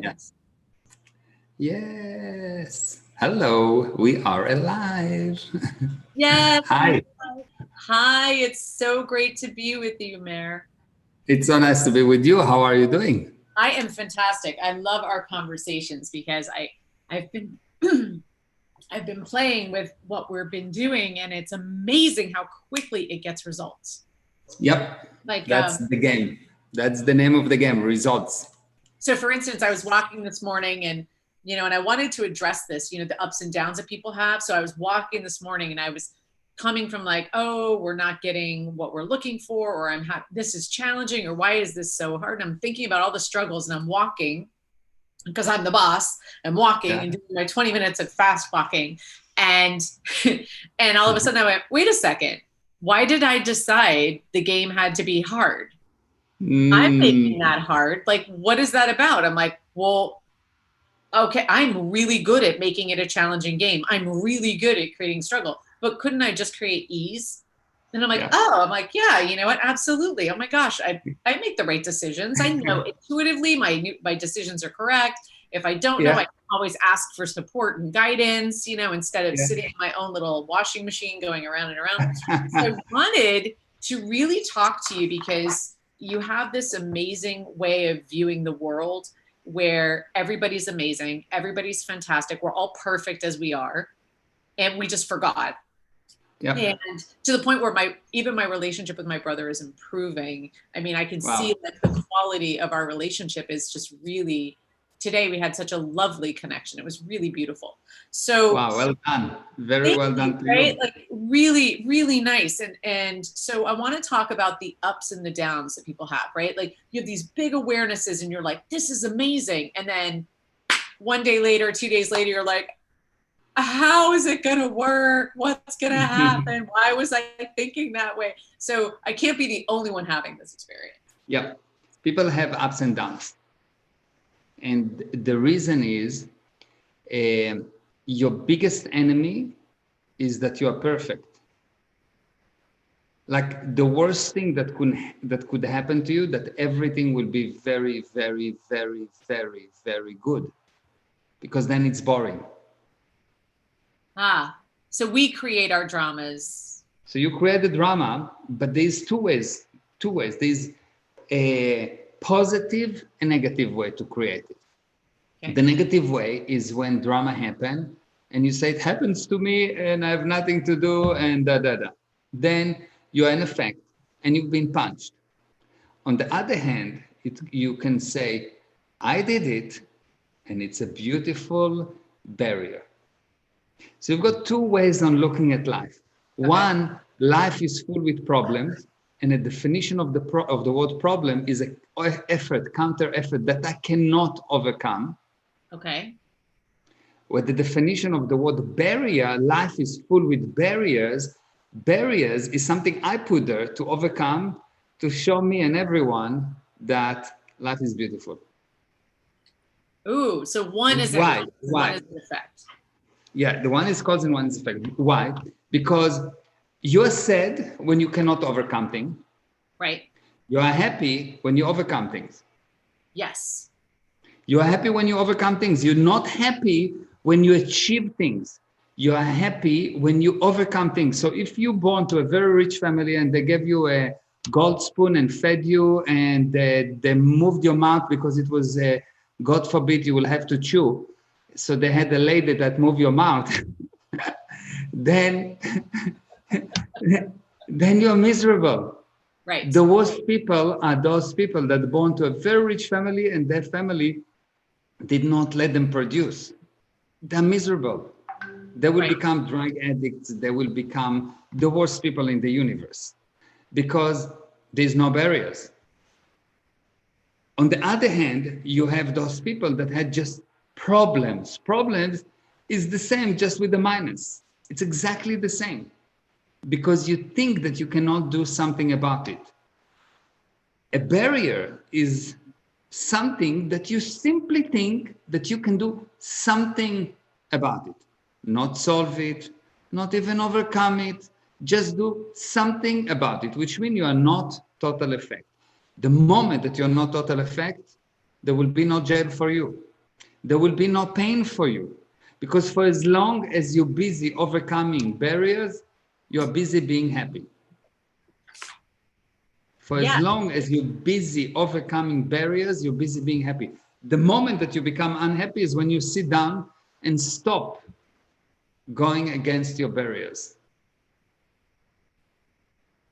Yeah. Yes. Hello. We are alive. Yes. Hi. Hi, it's so great to be with you, Meir. It's so nice to be with you. How are you doing? I am fantastic. I love our conversations because I've been I've been playing with what we've been doing, and it's amazing how quickly it gets results. Yep. Like That's the game. That's the name of the game, results. so for instance, I was walking this morning and and I wanted to address this, the ups and downs that people have. So I was walking this morning and I was coming from like, oh, we're not getting what we're looking for, or this is challenging, or why is this so hard? And I'm thinking about all the struggles, and I'm walking because I'm the boss. I'm walking and doing my 20 minutes of fast walking, and and all of a sudden I went, wait a second, why did I decide the game had to be hard? I'm making that hard. Like, what is that about? I'm like, well, okay, I'm really good at making it a challenging game. I'm really good at creating struggle, but couldn't I just create ease? And I'm like, I'm like, yeah, you know what? Absolutely. Oh my gosh, I make the right decisions. I know intuitively my decisions are correct. If I don't know, I can always ask for support and guidance, instead of sitting in my own little washing machine going around and around. So I wanted to really talk to you because you have this amazing way of viewing the world where everybody's amazing, everybody's fantastic, we're all perfect as we are, and we just forgot. Yep. And to the point where even my relationship with my brother is improving. I mean, I can see that the quality of our relationship is just really, today we had such a lovely connection. It was really beautiful. So wow, well done. Very well done to right? you. Like really, really nice. And so I want to talk about the ups and the downs that people have, right? Like you have these big awarenesses and you're like, this is amazing. And then one day later, 2 days later, you're like, how is it going to work? What's going to happen? Why was I thinking that way? So I can't be the only one having this experience. Yeah. People have ups and downs. And the reason is your biggest enemy is that you are perfect. Like the worst thing that could happen to you, that everything will be very, very, very, very, very good. Because then it's boring. So we create our dramas. So you create the drama, but there's two ways. There's a positive and negative way to create it. Okay. The negative way is when drama happens and you say it happens to me and I have nothing to do and da. Then you're in effect and you've been punched. On the other hand, you can say, I did it and it's a beautiful barrier. So you've got two ways on looking at life. Okay. One, life is full with problems, and the definition of the word problem is a counter effort that I cannot overcome. Okay. With the definition of the word barrier, life is full with barriers. Barriers is something I put there to overcome, to show me and everyone that life is beautiful. Ooh, so one is one is an effect. Yeah, the one is cause and one is effect. Why? Because you're sad when you cannot overcome things. Right. You are happy when you overcome things. Yes. You are happy when you overcome things. You're not happy when you achieve things. You are happy when you overcome things. So if you're born to a very rich family and they gave you a gold spoon and fed you and they moved your mouth because it was, God forbid, you will have to chew. So they had a lady that moved your mouth. then you're miserable. Right. The worst people are those people that are born to a very rich family and their family did not let them produce. They're miserable. They will become drug addicts. They will become the worst people in the universe because there's no barriers. On the other hand, you have those people that had just problems. Problems is the same, just with the minus. It's exactly the same because you think that you cannot do something about it. A barrier is something that you simply think that you can do something about it. Not solve it, not even overcome it, just do something about it, which means you are not total effect. The moment that you're not total effect, there will be no jail for you. There will be no pain for you. Because for as long as you're busy overcoming barriers, you're busy being happy. For as Yeah. long as you're busy overcoming barriers, you're busy being happy. The moment that you become unhappy is when you sit down and stop going against your barriers.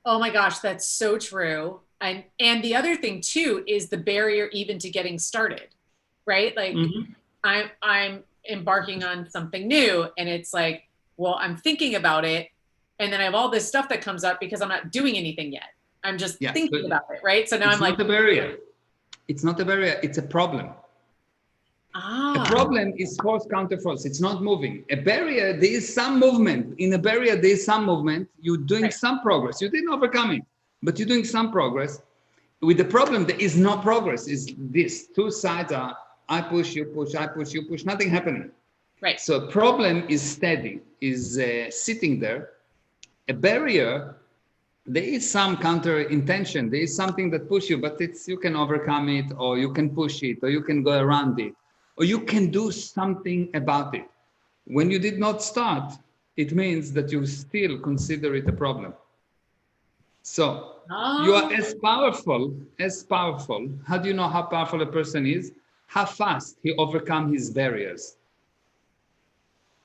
Oh my gosh, that's so true. And the other thing too is the barrier even to getting started, right? Like I'm embarking on something new and it's like, well, I'm thinking about it and then I have all this stuff that comes up because I'm not doing anything yet. I'm just thinking about it, right? So now it's I'm like, not a barrier. It's not a barrier, it's a problem. A problem is force counter force. It's not moving. A barrier, there is some movement. In a barrier, there is some movement. You're doing some progress. You didn't overcome it, but you're doing some progress. With the problem, there is no progress. Is this two sides are I push, you push, I push, you push. Nothing happening. right. So problem is steady, is sitting there. A barrier, there is some counter intention. There is something that push you, but it's you can overcome it, or you can push it, or you can go around it, or you can do something about it. When you did not start, it means that you still consider it a problem. So you are as powerful, as powerful. How do you know how powerful a person is? How fast he overcome his barriers.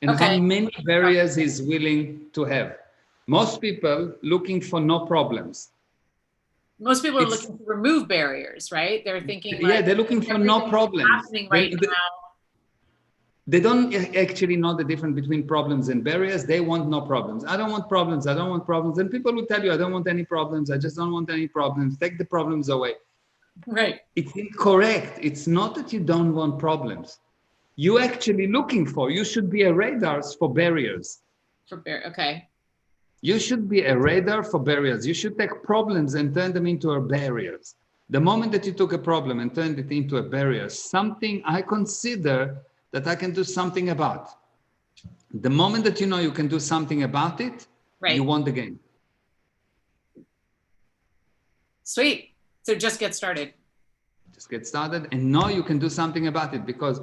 And how many barriers he's willing to have. Most people looking for no problems. Most people are looking to remove barriers, right? They're thinking like, they're looking for no problems. Happening right now. They don't actually know the difference between problems and barriers. They want no problems. I don't want problems. I don't want problems. And people will tell you, I don't want any problems. I just don't want any problems. Take the problems away. Right. It's incorrect. It's not that you don't want problems. You're actually looking for, you should be a radar for barriers. Okay. You should be a radar for barriers. You should take problems and turn them into barriers. The moment that you took a problem and turned it into a barrier, something I consider that I can do something about. The moment that you know you can do something about it, you won the game. Sweet. So just get started. Just get started and know you can do something about it, because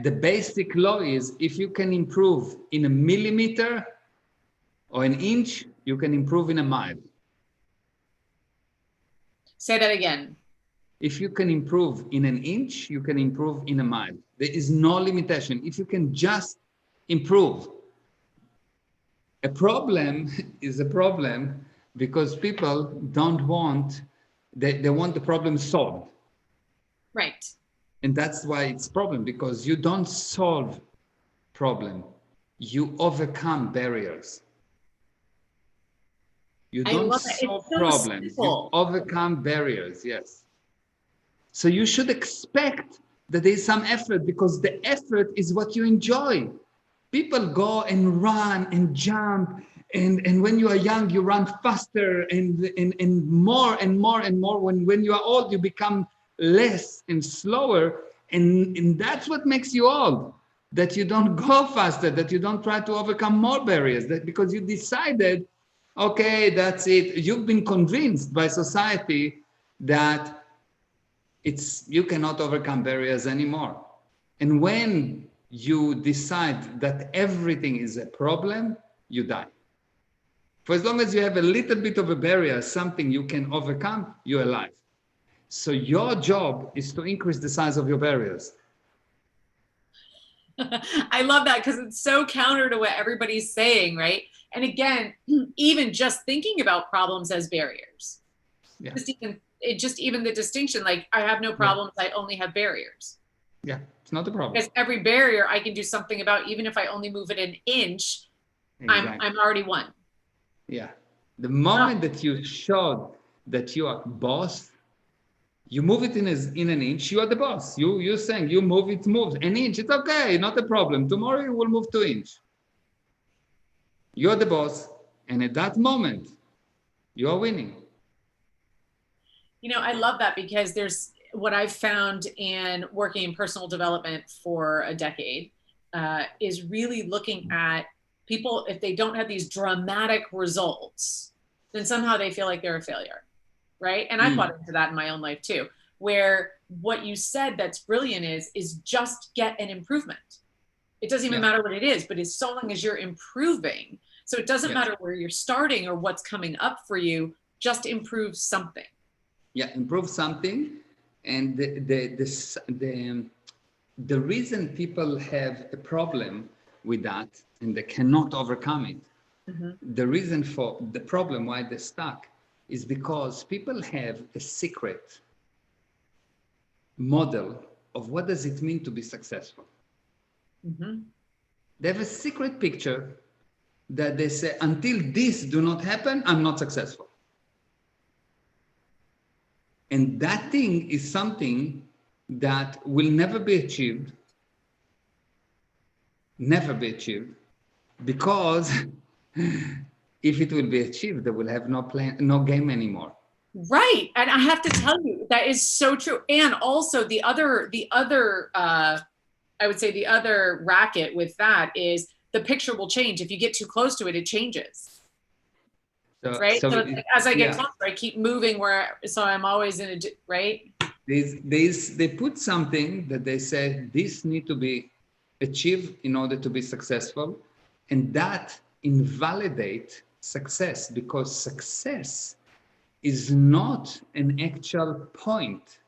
the basic law is if you can improve in a millimeter or an inch, you can improve in a mile. Say that again. If you can improve in an inch, you can improve in a mile. There is no limitation. If you can just improve. A problem is a problem because people don't want, they want the problem solved. Right. And that's why it's a problem, because you don't solve problem. You overcome barriers. You don't solve problems. You overcome barriers, yes. So you should expect that there is some effort, because the effort is what you enjoy. People go and run and jump, and when you are young, you run faster and more and more and more. When you are old, you become less and slower, and that's what makes you old. That you don't go faster, that you don't try to overcome more barriers, that because you decided, okay, that's it. You've been convinced by society that you cannot overcome barriers anymore. And when you decide that everything is a problem, you die. For as long as you have a little bit of a barrier, something you can overcome, you're alive. So your job is to increase the size of your barriers. I love that, because it's so counter to what everybody's saying, right? And again, even just thinking about problems as barriers. Yeah. Just even the distinction, like I have no problems, I only have barriers. Yeah, it's not a problem. Because every barrier I can do something about, even if I only move it an inch, I'm already won. Yeah. The moment that you showed that you are boss, you move it in an inch, you are the boss. You're saying you move, it moves. An inch, it's okay, not a problem. Tomorrow you will move 2 inches. You're the boss. And at that moment, you are winning. You know, I love that, because there's what I've found in working in personal development for a decade is really looking at people, if they don't have these dramatic results, then somehow they feel like they're a failure, right? And I've bought into that in my own life too, where what you said that's brilliant is just get an improvement. It doesn't even Yeah. matter what it is, but it's so long as you're improving. So it doesn't Yes. matter where you're starting or what's coming up for you, just improve something. Yeah, improve something. And the reason people have a problem with that and they cannot overcome it, the reason for the problem why they're stuck is because people have a secret model of what does it mean to be successful. They have a secret picture that they say, until this do not happen, I'm not successful. And that thing is something that will never be achieved, because if it will be achieved, they will have no game anymore. Right. And I have to tell you, that is so true. And also the other, I would say the other racket with that is the picture will change. If you get too close to it, it changes. Right. So as I get closer, I keep moving so I'm always in right. They put something that they say this need to be achieved in order to be successful. And that invalidate success, because success is not an actual point.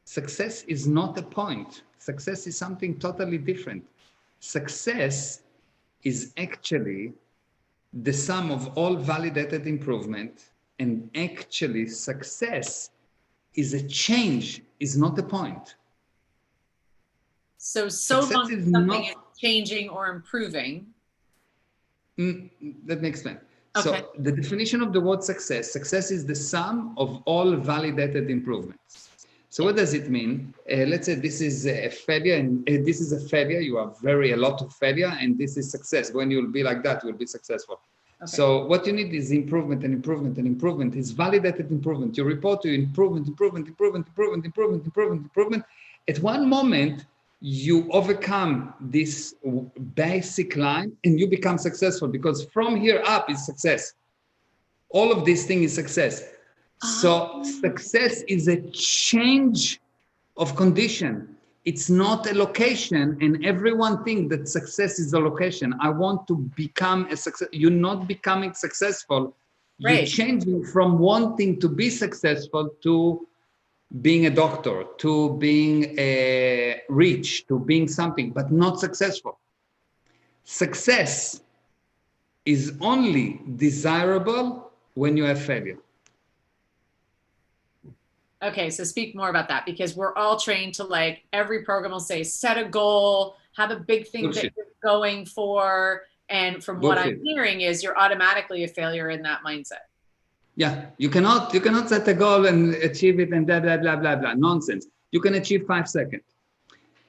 Success is not a point. Success is something totally different. Success is actually the sum of all validated improvement, and actually success is a change, is not a point. So long as something is changing or improving. Let me explain. Okay. So the definition of the word success is the sum of all validated improvements. So what does it mean? Let's say this is a failure, and this is a failure. You have a lot of failure, and this is success. When you'll be like that, you'll be successful. Okay. So what you need is improvement and improvement and improvement. Is validated improvement. You report to improvement. At one moment, you overcome this basic line and you become successful, because from here up is success. All of this thing is success. So success is a change of condition. It's not a location, and everyone thinks that success is a location. I want to become a success. You're not becoming successful. Right. You're changing from wanting to be successful to being a doctor, to being rich, to being something, but not successful. Success is only desirable when you have failure. Okay, so speak more about that, because we're all trained to, like, every program will say, set a goal, have a big thing that you're going for. And from what I'm hearing is you're automatically a failure in that mindset. Yeah, you cannot set a goal and achieve it and blah, blah, blah, blah, blah. Nonsense. You can achieve 5 seconds.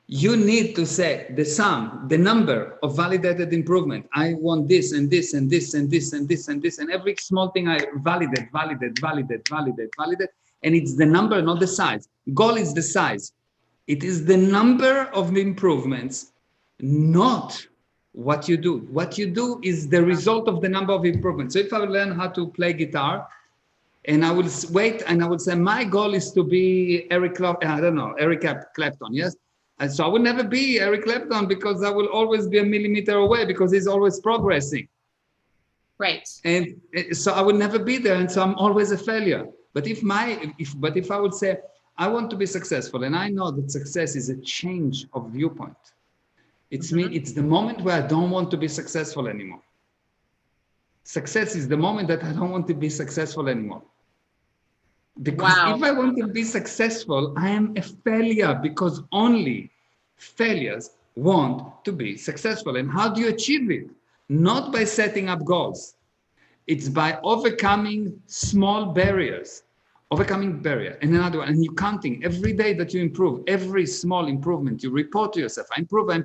You need to say the sum, the number of validated improvement. I want this and this and this and this and this and this, and every small thing I validate. And it's the number, not the size. Goal is the size. It is the number of improvements, not what you do. What you do is the result of the number of improvements. So if I learn how to play guitar, and I will wait, and I will say, my goal is to be Eric Clapton, yes? And so I will never be Eric Clapton, because I will always be a millimeter away, because he's always progressing. Right. And so I will never be there, and so I'm always a failure. But if I would say, I want to be successful, and I know that success is a change of viewpoint. It's the moment where I don't want to be successful anymore. Success is the moment that I don't want to be successful anymore. Because if I want to be successful, I am a failure, because only failures want to be successful. And how do you achieve it? Not by setting up goals. It's by overcoming small barriers. And another one, and you're counting every day that you improve, every small improvement, you report to yourself, I improve. And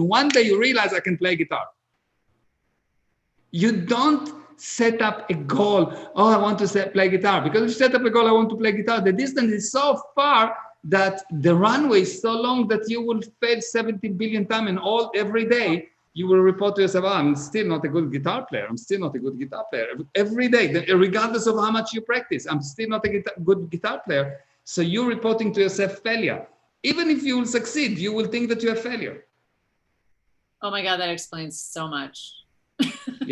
one day you realize I can play guitar. You don't set up a goal, I want to play guitar. Because if you set up a goal, I want to play guitar, the distance is so far that the runway is so long that you will fail 70 billion times, and every day you will report to yourself, oh, I'm still not a good guitar player. I'm still not a good guitar player. Every day, regardless of how much you practice, I'm still not a good guitar player. So you're reporting to yourself failure. Even if you will succeed, you will think that you're a failure. Oh my God, that explains so much.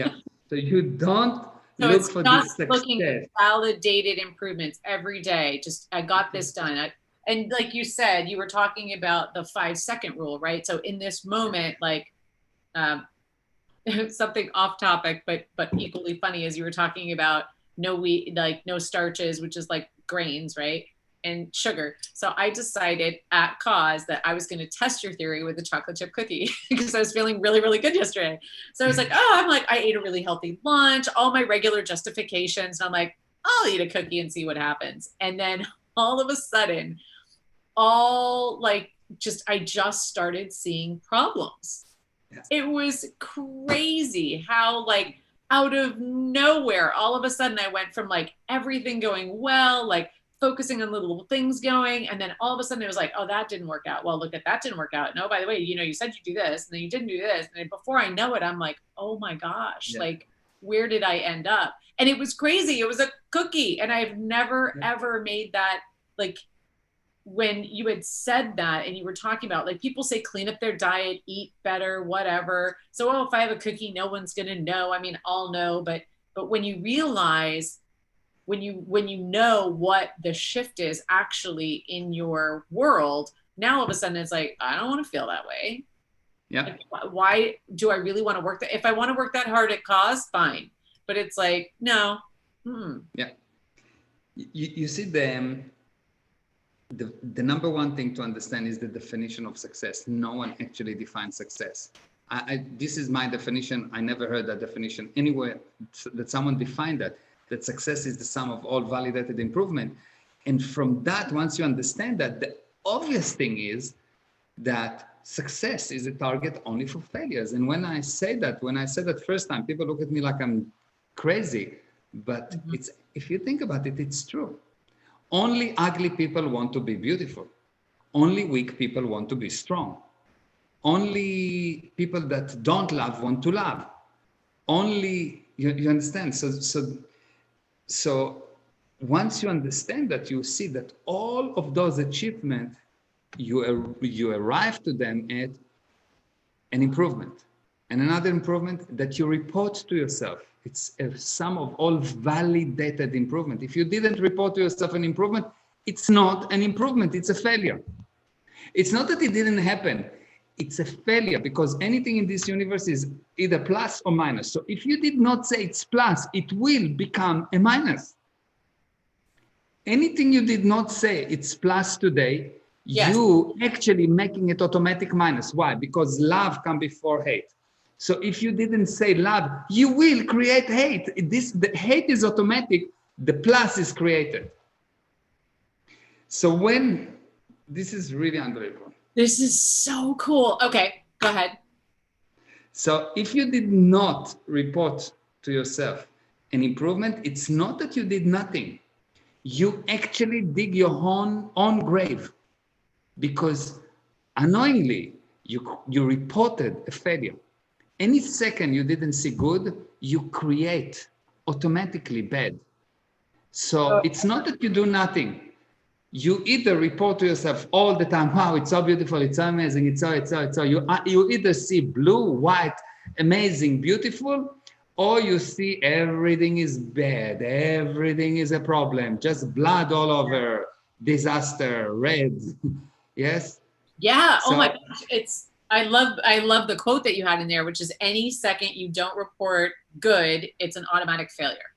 Yeah. So you don't So look it's for not this looking success. at validated improvements every day. Just, I got this done. And like you said, you were talking about the 5-second rule, right? So in this moment, like um, something off topic, but equally funny, as you were talking about no wheat, like no starches, which is like grains, right? And sugar. So I decided at cause that I was going to test your theory with the chocolate chip cookie because I was feeling really, really good yesterday. So I was like, oh, I'm like, I ate a really healthy lunch, all my regular justifications. And I'm like, I'll eat a cookie and see what happens. And then all of a sudden, I just started seeing problems. It was crazy how like out of nowhere, all of a sudden I went from like everything going well, like focusing on little things going. And then all of a sudden it was like, oh, that didn't work out. Well, look at that didn't work out. No, by the way, you said you do this and then you didn't do this. And then before I know it, I'm like, oh my gosh, like where did I end up? And it was crazy. It was a cookie. And I've never, ever made that, like, when you had said that and you were talking about, like, people say clean up their diet, eat better, whatever. So, oh, if I have a cookie, no one's going to know. I mean, I'll know. But when you realize, when you know what the shift is actually in your world, now all of a sudden it's like, I don't want to feel that way. Yeah. Like, why do I really want to work that? If I want to work that hard at cause, fine. But it's like, no. Yeah. You see, the number one thing to understand is the definition of success. No one actually defines success. This is my definition. I never heard that definition anywhere that someone defined that success is the sum of all validated improvement. And from that, once you understand that, the obvious thing is that success is a target only for failures. And when I said that first time, people look at me like I'm crazy. But it's, if you think about it, it's true. Only ugly people want to be beautiful. Only weak people want to be strong. Only people that don't love want to love. Only, you understand? So once you understand that, you see that all of those achievements, you arrive to them at an improvement. And another improvement that you report to yourself. It's a sum of all validated improvement. If you didn't report to yourself an improvement, it's not an improvement, it's a failure. It's not that it didn't happen, it's a failure, because anything in this universe is either plus or minus. So if you did not say it's plus, it will become a minus. Anything you did not say it's plus today, you actually making it automatic minus. Why? Because love comes before hate. So if you didn't say love, you will create hate. The hate is automatic, the plus is created. So this is really unbelievable. This is so cool. Okay, go ahead. So if you did not report to yourself an improvement, it's not that you did nothing. You actually dig your own grave, because unknowingly you reported a failure. Any second you didn't see good, you create automatically bad. So it's not that you do nothing. You either report to yourself all the time, wow, it's so beautiful, it's so amazing, it's so. You either see blue, white, amazing, beautiful, or you see everything is bad, everything is a problem, just blood all over, disaster, red. Yes? Yeah. So, oh my gosh. I love the quote that you had in there, which is, any second you don't report good, it's an automatic failure.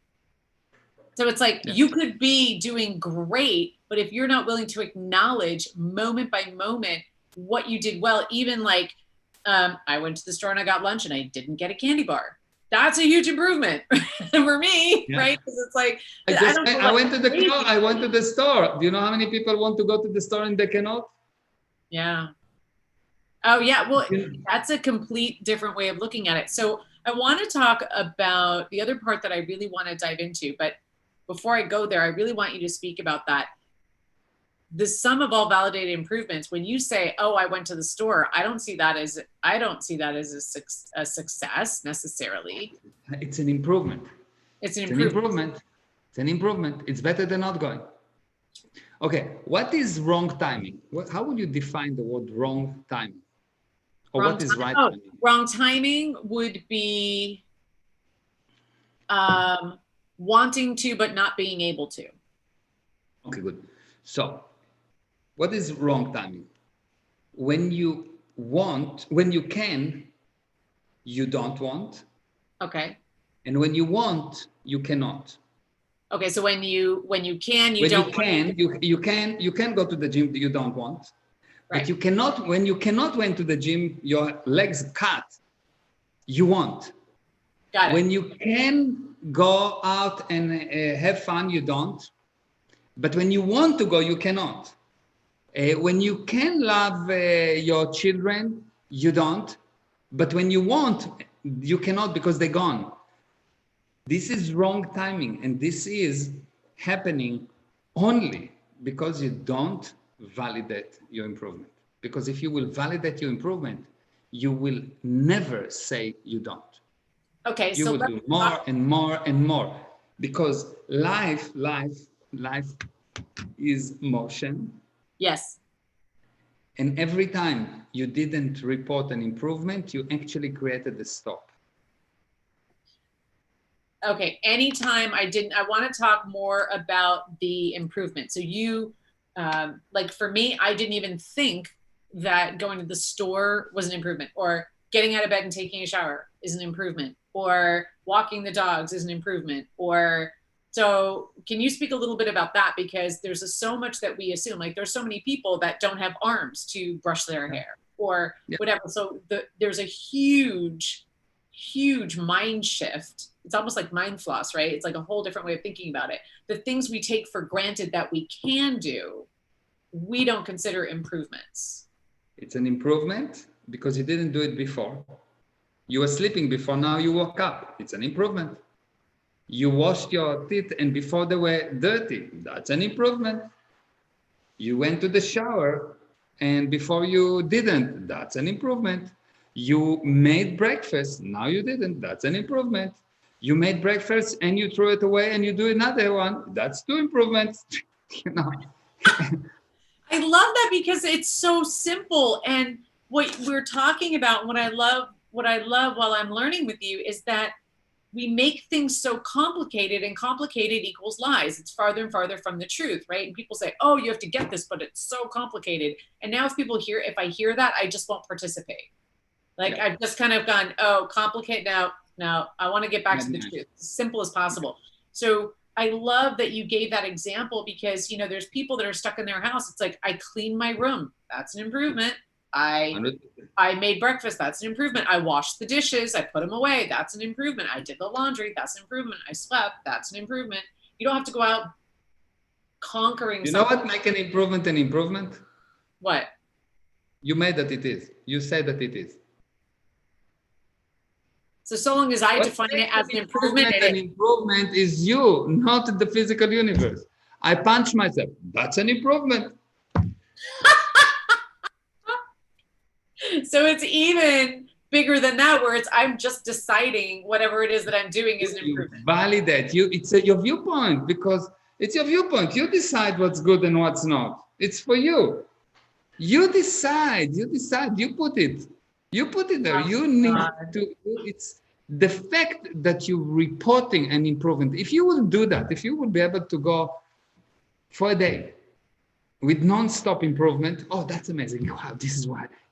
So it's like, you could be doing great, but if you're not willing to acknowledge moment by moment what you did well, even like, I went to the store and I got lunch and I didn't get a candy bar. That's a huge improvement for me, right? Because it's like, I went to the store. Do you know how many people want to go to the store and they cannot? Yeah. Oh yeah, well, that's a complete different way of looking at it. So I want to talk about the other part that I really want to dive into, but before I go there, I really want you to speak about that. the sum of all validated improvements, when you say, oh, I went to the store, I don't see that as a success necessarily. It's an improvement. It's an It's an improvement. improvement. It's an improvement. It's better than not going. Okay, what is wrong timing? How would you define the word wrong timing? Or what is right timing? Wrong timing would be wanting to, but not being able to. Okay, good. So, what is wrong timing? When you want, when you can, you don't want. Okay. And when you want, you cannot. Okay, so when you can, you when don't. you can go to the gym that you don't want, right. but you cannot. When you cannot went to the gym, your legs cut. You want. Got it. When you can go out and have fun, you don't. But when you want to go, you cannot. When you can love your children, you don't. But when you want, you cannot because they're gone. This is wrong timing, and this is happening only because you don't validate your improvement. Because if you will validate your improvement, you will never say you don't. Okay, you will do more and more and more, because life is motion. Yes. And every time you didn't report an improvement, you actually created a stop. Okay, anytime I want to talk more about the improvement. So you, like for me, I didn't even think that going to the store was an improvement, or getting out of bed and taking a shower is an improvement, or walking the dogs is an improvement. Or so can you speak a little bit about that? Because there's so much that we assume, like there's so many people that don't have arms to brush their hair or whatever. So there's a huge mind shift. It's almost like mind floss, right? It's like a whole different way of thinking about it. The things we take for granted that we can do, we don't consider improvements. It's an improvement because you didn't do it before. You were sleeping before, now you woke up. It's an improvement. You washed your teeth and before they were dirty. That's an improvement. You went to the shower and before you didn't. That's an improvement. You made breakfast, now you didn't. That's an improvement. You made breakfast and you threw it away and you do another one. That's 2 improvements. You know. I love that because it's so simple. And what we're talking about, what I love while I'm learning with you is that we make things so complicated, and complicated equals lies. It's farther and farther from the truth, right? And people say, oh, you have to get this, but it's so complicated. And now if I hear that, I just won't participate. Like I've just kind of gone, oh, complicate now. Now I want to get back to the truth, as simple as possible. So I love that you gave that example because, there's people that are stuck in their house. It's like, I cleaned my room. That's an improvement. I made breakfast. That's an improvement. I washed the dishes. I put them away. That's an improvement. I did the laundry. That's an improvement. I slept. That's an improvement. You don't have to go out conquering. You know what make an improvement? What? You made that it is. You said that it is. So long as I define it as an improvement. An improvement is you, not the physical universe. I punch myself. That's an improvement. So it's even bigger than that, where I'm just deciding whatever it is that I'm doing is an improvement. Validate you. It's your viewpoint, because it's your viewpoint. You decide what's good and what's not. It's for you. You decide. You put it. You put it there. You need to. It's the fact that you're reporting an improvement. If you will do that, if you will be able to go for a day with non-stop improvement, oh, that's amazing. Wow, this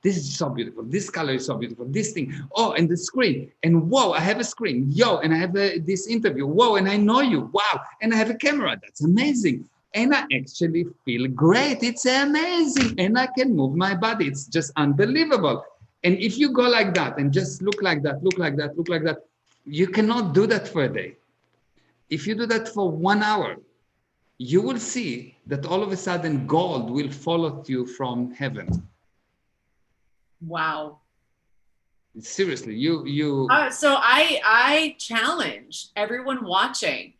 is so beautiful. This color is so beautiful. This thing. Oh, and the screen. And whoa, I have a screen. Yo, and I have this interview. Whoa, and I know you. Wow, and I have a camera. That's amazing. And I actually feel great. It's amazing. And I can move my body. It's just unbelievable. And if you go like that and just look like that, you cannot do that for a day. If you do that for 1 hour, you will see that all of a sudden gold will follow you from heaven. Wow. Seriously, you. So I challenge everyone watching,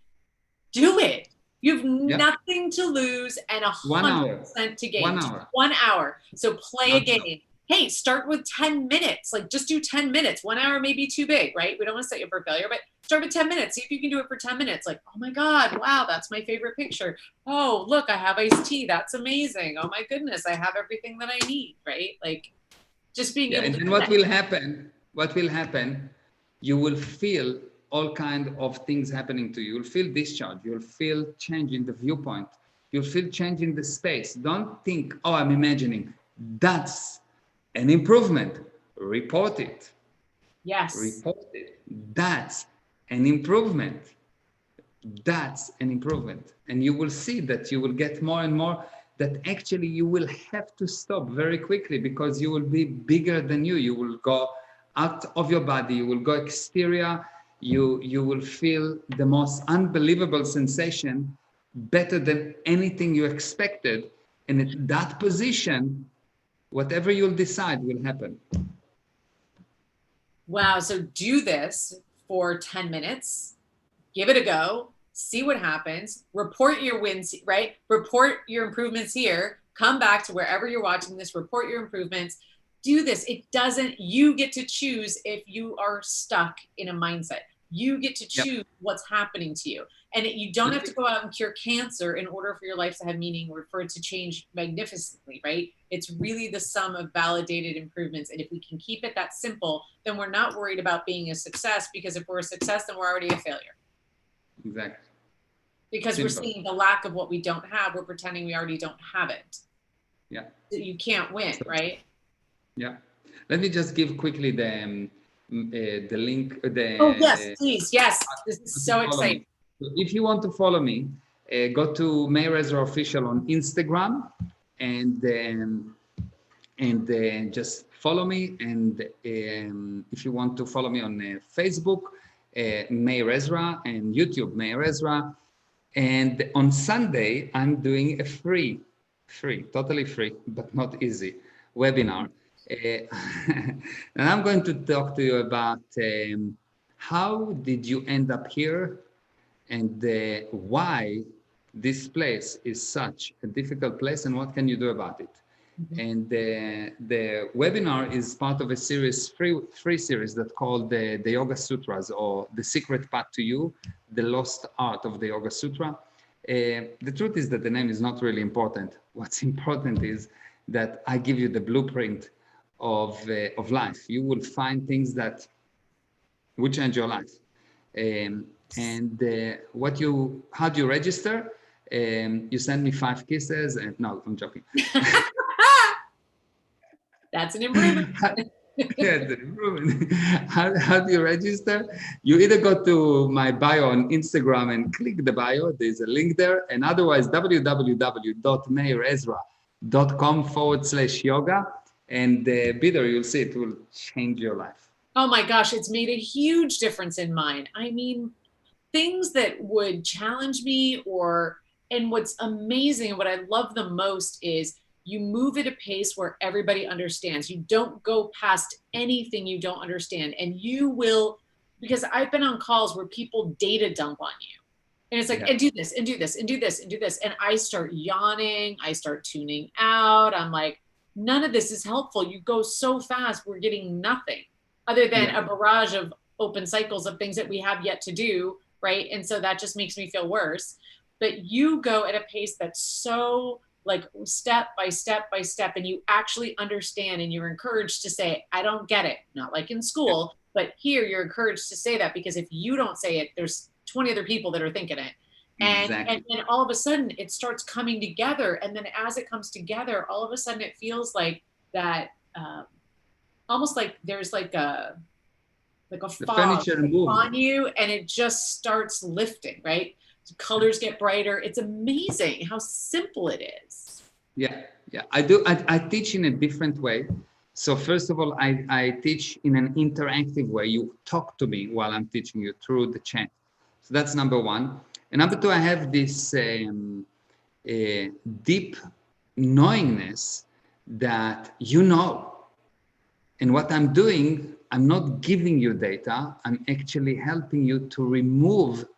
do it. You have Yeah. nothing to lose and 1 hour. 100% to gain. 1 hour. 1 hour. So play a Non-stop. game. Hey, start with 10 minutes. Like just do 10 minutes. 1 hour may be too big, right? We don't want to set you up for failure, but start with 10 minutes. See if you can do it for 10 minutes. Like, oh my God, wow, that's my favorite picture. Oh, look, I have iced tea. That's amazing. Oh my goodness, I have everything that I need, right? Like just being Yeah, able and to then what will happen? What will happen? You will feel all kind of things happening to you. You'll feel discharge. You'll feel change in the viewpoint. You'll feel change in the space. Don't think, oh, I'm imagining. That's an improvement. Report it. Yes. Report it. That's an improvement. That's an improvement. And you will see that you will get more and more, that actually you will have to stop very quickly because you will be bigger than you. You will go out of your body, you will go exterior, you will feel the most unbelievable sensation, better than anything you expected. And at that position, whatever you'll decide will happen. Wow. So do this for 10 minutes, give it a go, see what happens, report your wins, right? Report your improvements here, come back to wherever you're watching this, report your improvements. Do this. It doesn't, you get to choose if you are stuck in a mindset. You get to choose what's happening to you. And you don't have to go out and cure cancer in order for your life to have meaning or for it to change magnificently, right? It's really the sum of validated improvements. And if we can keep it that simple, then we're not worried about being a success, because if we're a success, then we're already a failure. Exactly. Because Simple. we're seeing the lack of what we don't have. We're pretending we already don't have it. Yeah. You can't win, right? Yeah. Let me just give quickly the link. Oh, yes, please. Yes. This is so exciting. So if you want to follow me, go to Meir Ezra Official on Instagram and just follow me. And if you want to follow me on Facebook, Meir Ezra, and YouTube, Meir Ezra. And on Sunday, I'm doing a free, totally free, but not easy webinar. And I'm going to talk to you about how did you end up here and why this place is such a difficult place and what can you do about it. Mm-hmm. And the webinar is part of a series, free series that called the Yoga Sutras, or The Secret Path to You, the Lost Art of the Yoga Sutra. The truth is that the name is not really important. What's important is that I give you the blueprint of life. You will find things that will change your life. How do you register? You send me 5 kisses and no, I'm joking. That's an improvement. Yeah, the improvement. How do you register? You either go to my bio on Instagram and click the bio. There's a link there. And otherwise, www.meirezra.com/yoga. And be there, you'll see it will change your life. Oh my gosh, it's made a huge difference in mine. I mean, things that would challenge me and what's amazing and what I love the most is you move at a pace where everybody understands. You don't go past anything you don't understand. And you will, because I've been on calls where people data dump on you. And it's like, and do this, and do this, and do this, and do this. And I start yawning. I start tuning out. I'm like, none of this is helpful. You go so fast. We're getting nothing other than a barrage of open cycles of things that we have yet to do. Right. And so that just makes me feel worse. But you go at a pace that's so like step by step by step, and you actually understand, and you're encouraged to say, I don't get it. Not like in school, but here you're encouraged to say that, because if you don't say it, there's 20 other people that are thinking it. And, and all of a sudden it starts coming together. And then as it comes together, all of a sudden it feels like that, almost like there's like a fog on you, and it just starts lifting, right? Colors get brighter. It's amazing how simple it is. Yeah. I teach in a different way. So first of all, I teach in an interactive way. You talk to me while I'm teaching you through the chat. So that's number one. And number two, I have this deep knowingness that you know. And what I'm doing, I'm not giving you data. I'm actually helping you to remove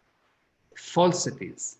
falsities.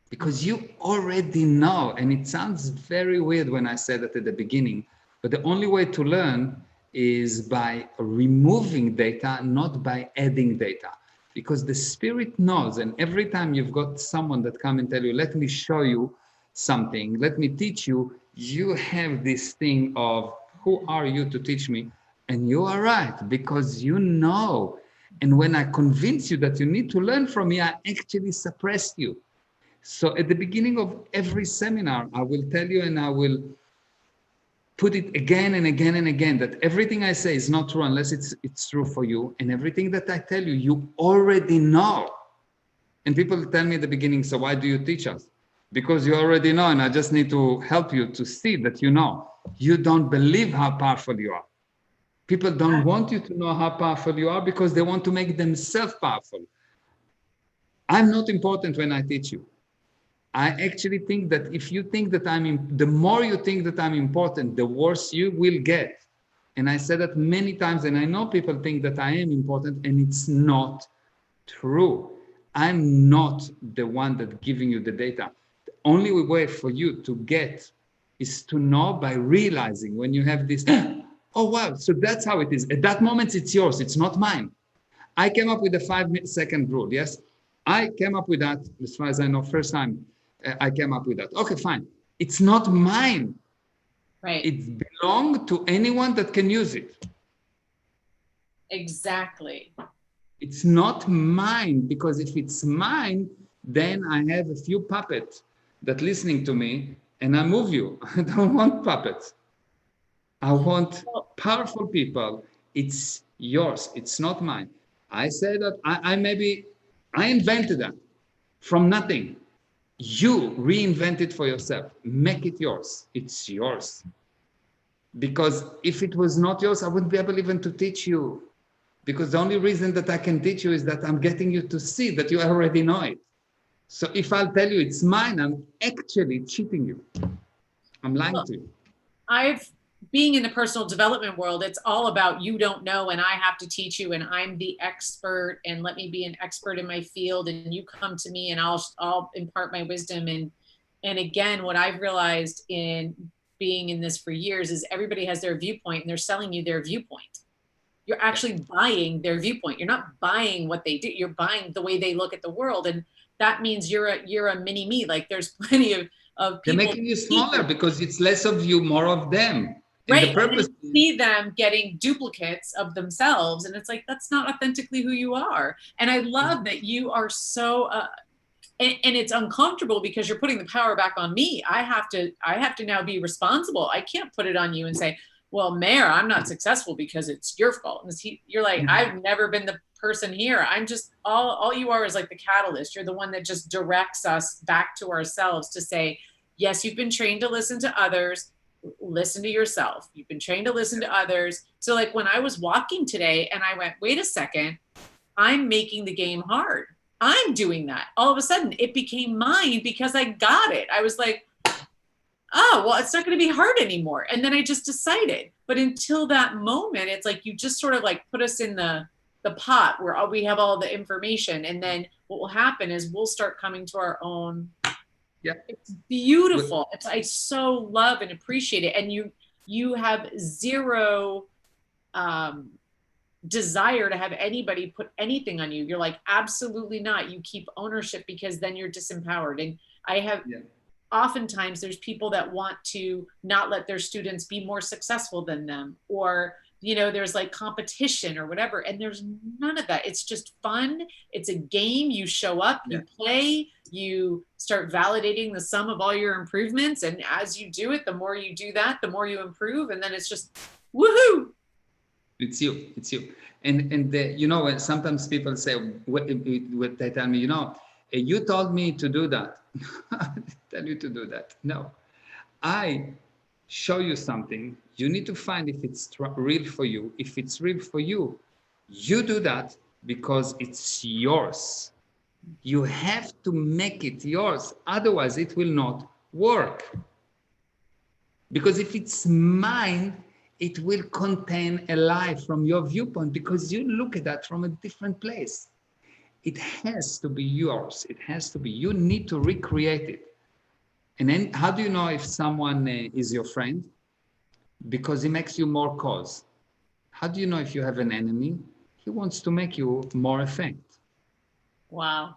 because you already know. And it sounds very weird when I said that at the beginning, but the only way to learn is by removing data, not by adding data. Because the spirit knows, and every time you've got someone that come and tell you, let me show you something, let me teach you, you have this thing of, who are you to teach me? And you are right, because you know. And when I convince you that you need to learn from me, I actually suppress you. So at the beginning of every seminar, I will tell you, and I will put it again and again and again, that everything I say is not true unless it's true for you. And everything that I tell you, you already know. And people tell me at the beginning, so why do you teach us? Because you already know, and I just need to help you to see that you know. You don't believe how powerful you are. People don't want you to know how powerful you are because they want to make themselves powerful. I'm not important when I teach you. I actually think that if you think that the more you think that I'm important, the worse you will get. And I said that many times, and I know people think that I am important, and it's not true. I'm not the one that giving you the data. The only way for you to get is to know by realizing when you have this, oh wow, so that's how it is. At that moment, it's yours, it's not mine. I came up with the 5-second rule, yes? I came up with that, as far as I know, first time I came up with that. Okay, fine. It's not mine. Right. It belongs to anyone that can use it. Exactly. It's not mine, because if it's mine, then I have a few puppets that listening to me, and I move you. I don't want puppets. I want powerful people. It's yours. It's not mine. I said that I invented that from nothing. You reinvent it for yourself. Make it yours. It's yours. Because if it was not yours, I wouldn't be able even to teach you. Because the only reason that I can teach you is that I'm getting you to see that you already know it. So if I'll tell you it's mine, I'm actually cheating you. I'm lying to you. Being in the personal development world, it's all about you don't know and I have to teach you and I'm the expert and let me be an expert in my field and you come to me and I'll impart my wisdom. And again, what I've realized in being in this for years is everybody has their viewpoint and they're selling you their viewpoint. You're actually buying their viewpoint. You're not buying what they do. You're buying the way they look at the world. And that means you're a mini me. Like there's plenty of people. They're making you smaller because it's less of you, more of them. And right. The purpose and see them getting duplicates of themselves. And it's like, that's not authentically who you are. And I love that you are so, and it's uncomfortable because you're putting the power back on me. I have to now be responsible. I can't put it on you and say, well, Meir, I'm not successful because it's your fault. And you're like, I've never been the person here. I'm just, all you are is like the catalyst. You're the one that just directs us back to ourselves to say, yes, you've been trained to listen to others. Listen to yourself. You've been trained to listen to others. So like when I was walking today and I went, wait a second, I'm making the game hard. I'm doing that. All of a sudden it became mine because I got it. I was like, oh, well, it's not going to be hard anymore. And then I just decided. But until that moment, it's like you just sort of like put us in the pot where we have all the information. And then what will happen is we'll start coming to our own. Yeah. It's beautiful. I so love and appreciate it. And you have zero desire to have anybody put anything on you. You're like, absolutely not. You keep ownership because then you're disempowered. And I have oftentimes there's people that want to not let their students be more successful than them, or there's like competition or whatever, and there's none of that. It's just fun. It's a game. You show up, you play, you start validating the sum of all your improvements, and as you do it, the more you do that, the more you improve, and then it's just woohoo. It's you. And when sometimes people say, what they tell me, you told me to do that. I didn't tell you to do that. No, I show you something. You need to find if it's real for you. If it's real for you, you do that because it's yours. You have to make it yours. Otherwise, it will not work. Because if it's mine, it will contain a lie from your viewpoint because you look at that from a different place. it has to be yours. It has to be, you need to recreate it. And then how do you know if someone is your friend? Because he makes you more cause. How do you know if you have an enemy? He wants to make you more effect. Wow.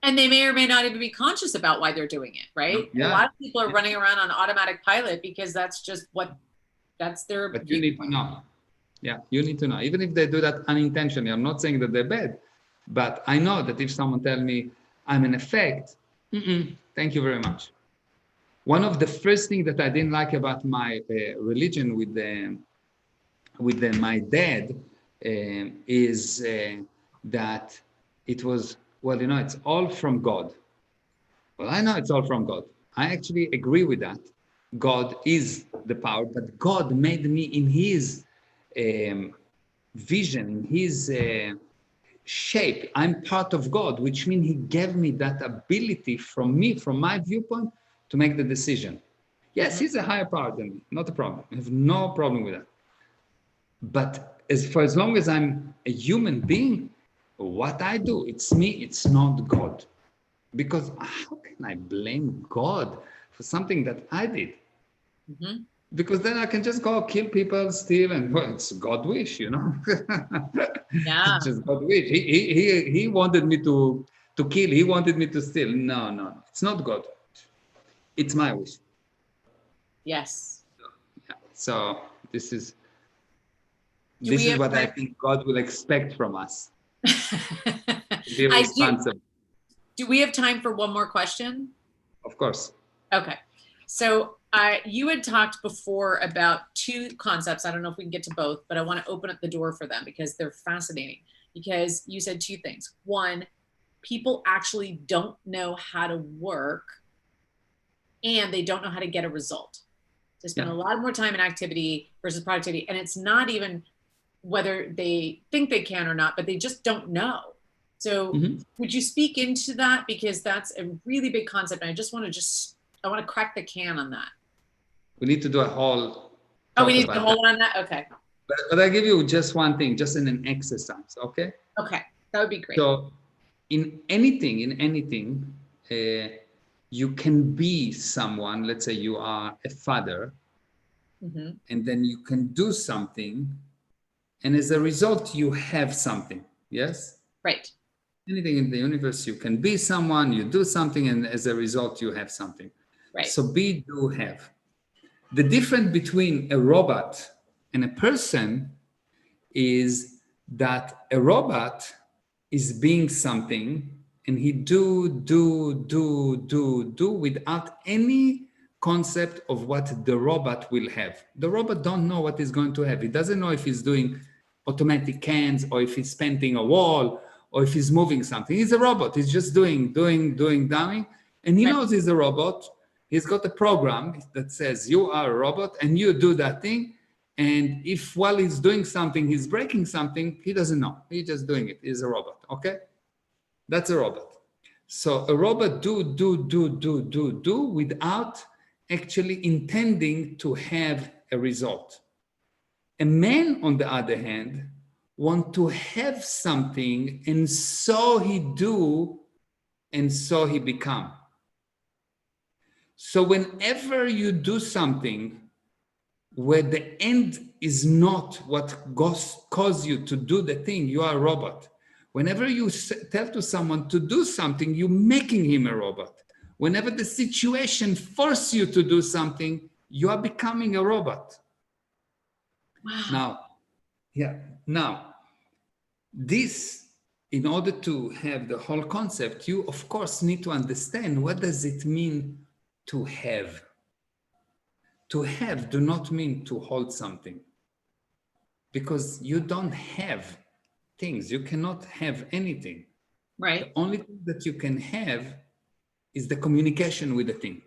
And they may or may not even be conscious about why they're doing it, right? Yeah. A lot of people are running around on automatic pilot because that's just that's their. But you need to know. Yeah, you need to know. Even if they do that unintentionally, I'm not saying that they're bad, but I know that if someone tells me I'm an effect, thank you very much. One of the first things that I didn't like about my religion with my dad is that it was, well, it's all from God. Well, I know it's all from God. I actually agree with that. God is the power, but God made me in his vision, in his shape. I'm part of God, which means he gave me that ability from my viewpoint, to make the decision. Yes, he's a higher power than me, not a problem. I have no problem with that. But as long as I'm a human being, what I do, it's me, it's not God. Because how can I blame God for something that I did? Mm-hmm. Because then I can just go kill people, steal, and well, it's God wish, Yeah. It's just God wish. He wanted me to kill. He wanted me to steal. No, it's not God. It's my wish. Yes. Yeah. So this is Do what I think God will expect from us. Be I responsible. do we have time for one more question? Of course. Okay. So you had talked before about two concepts. I don't know if we can get to both, but I want to open up the door for them because they're fascinating. Because you said two things. One, people actually don't know how to work and they don't know how to get a result. They spend a lot more time in activity versus productivity. And it's not even whether they think they can or not, but they just don't know. So would you speak into that? Because that's a really big concept. And I want to crack the can on that. We need to do a whole. Oh, we need the whole on that? Okay. But I give you just one thing, just in an exercise, okay? Okay, that would be great. So in anything, you can be someone, let's say you are a father, and then you can do something, and as a result, you have something, yes? Right. Anything in the universe, you can be someone, you do something, and as a result, you have something. Right. So be, do, have. The difference between a robot and a person is that a robot is being something and he do without any concept of what the robot will have. The robot don't know what he's going to have. He doesn't know if he's doing automatic cans or if he's painting a wall or if he's moving something. He's a robot. He's just doing. And he knows he's a robot. He's got a program that says you are a robot and you do that thing. And if while he's doing something, he's breaking something, he doesn't know. He's just doing it. He's a robot, okay? That's a robot. So a robot do without actually intending to have a result. A man, on the other hand, want to have something, and so he do, and so he become. So whenever you do something where the end is not what causes you to do the thing, you are a robot. Whenever you tell to someone to do something, you're making him a robot. Whenever the situation forces you to do something, you are becoming a robot. Wow. Now, this, in order to have the whole concept, you of course need to understand what does it mean to have. To have do not mean to hold something, because you don't have things. You cannot have anything. Right. The only thing that you can have is the communication with the thing.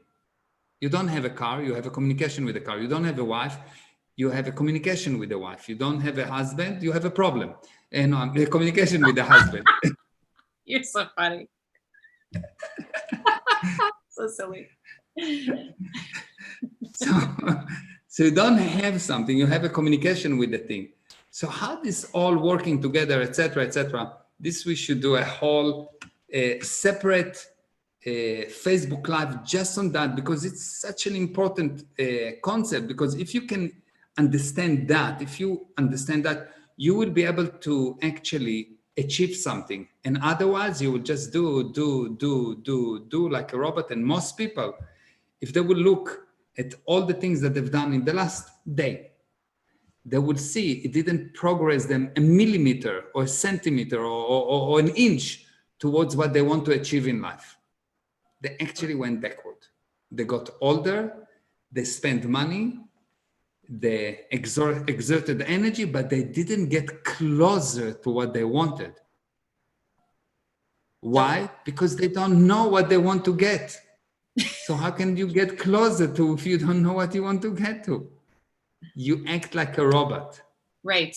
You don't have a car, you have a communication with the car. You don't have a wife, you have a communication with the wife. You don't have a husband, you have a problem. And the communication with the husband. You're so funny. So silly. So you don't have something, you have a communication with the thing. So how this all working together, etc., This we should do a whole separate Facebook Live just on that, because it's such an important concept. Because if you can understand that, you will be able to actually achieve something. And otherwise, you will just do like a robot. And most people, if they will look at all the things that they've done in the last day, they will see it didn't progress them a millimeter or a centimeter or an inch towards what they want to achieve in life. They actually went backward. They got older, they spent money, they exerted energy, but they didn't get closer to what they wanted. Why? Because they don't know what they want to get. So how can you get closer to if you don't know what you want to get to? You act like a robot. Right.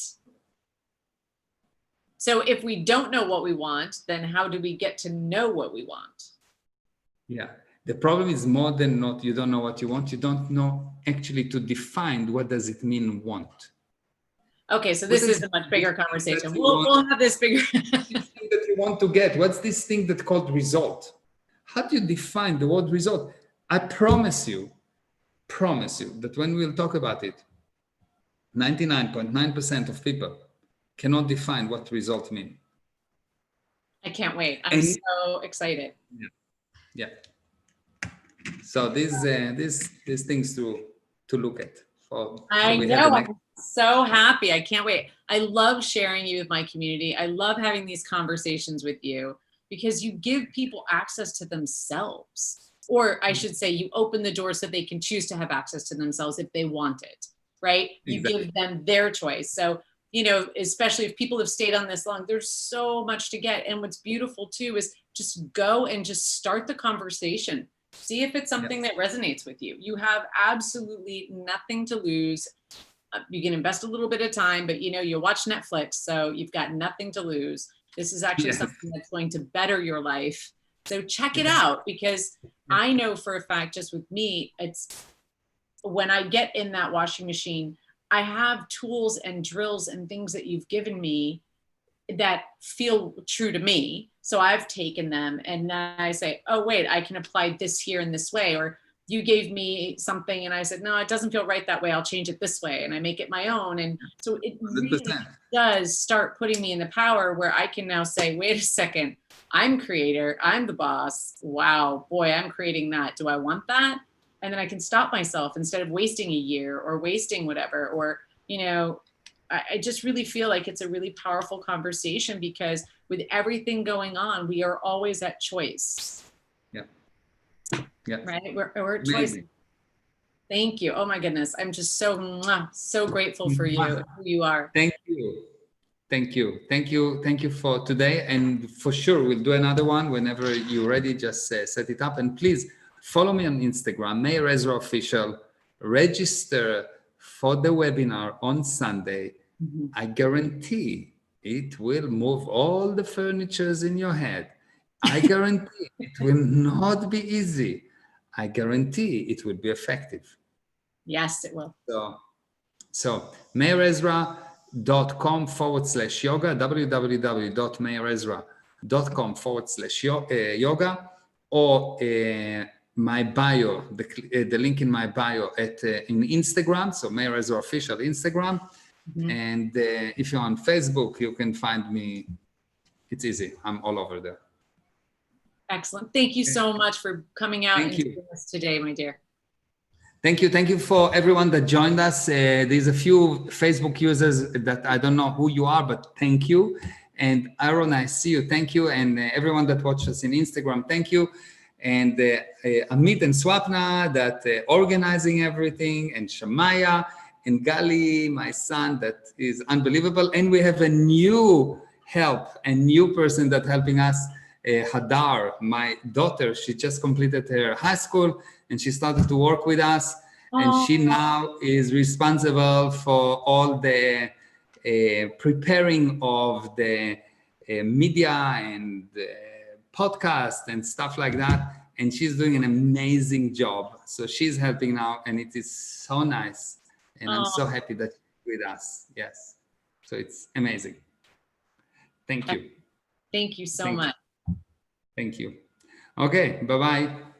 So if we don't know what we want, then how do we get to know what we want? Yeah. The problem is more than not, you don't know what you want. You don't know actually to define what does it mean want. Okay, so this is a much bigger conversation. We'll have this bigger. This thing that you want to get. What's this thing that's called result? How do you define the word result? I promise you that when we'll talk about it, 99.9% of people cannot define what result means. I can't wait. I'm so excited. Yeah. So these things to look at. I know. I'm so happy. I can't wait. I love sharing you with my community. I love having these conversations with you because you give people access to themselves. Or I should say, you open the door so they can choose to have access to themselves if they want it, right? You give them their choice. So, especially if people have stayed on this long, there's so much to get. And what's beautiful too is just go and just start the conversation. See if it's something that resonates with you. You have absolutely nothing to lose. You can invest a little bit of time, but you watch Netflix, so you've got nothing to lose. This is actually something that's going to better your life. So check it out, because I know for a fact, just with me, it's when I get in that washing machine, I have tools and drills and things that you've given me that feel true to me. So I've taken them and then I say, oh, wait, I can apply this here in this way. Or you gave me something and I said, no, it doesn't feel right that way. I'll change it this way. And I make it my own. And so it really 100%. does start putting me in the power where I can now say, wait a second, I'm creator. I'm the boss. Wow, boy, I'm creating that. Do I want that? And then I can stop myself instead of wasting a year or wasting whatever, or, I just really feel like it's a really powerful conversation because with everything going on, we are always at choice. Yeah. Right? We're at choice. Thank you. Oh my goodness. I'm just so grateful for you, who you are. Thank you for today. And for sure, we'll do another one whenever you're ready. Just set it up. And please follow me on Instagram, Meir Ezra Official. Register for the webinar on Sunday. I guarantee it will move all the furnitures in your head. I guarantee it will not be easy. I guarantee it will be effective. Yes, it will. So meirezra.com/yoga, www.meirezra.com/yoga, or my bio, the link in my bio in Instagram. So Meir Ezra Official Instagram. And if you're on Facebook, you can find me. It's easy. I'm all over there. Excellent. Thank you so much for coming out and doing this today, my dear. Thank you. Thank you for everyone that joined us. There's a few Facebook users that I don't know who you are, but thank you. And Aaron, I see you. Thank you. And everyone that watched us in Instagram, thank you. And Amit and Swapna that organizing everything, and Shamaya and Gali, my son, that is unbelievable. And we have a new person that helping us, Hadar, my daughter. She just completed her high school and she started to work with us. And she now is responsible for all the preparing of the media and podcast and stuff like that. And she's doing an amazing job. So she's helping now, and it is so nice. And I'm so happy that she's with us. Yes. So it's amazing. Thank you. Thank you so Thank you. much. Thank you. Okay, bye-bye.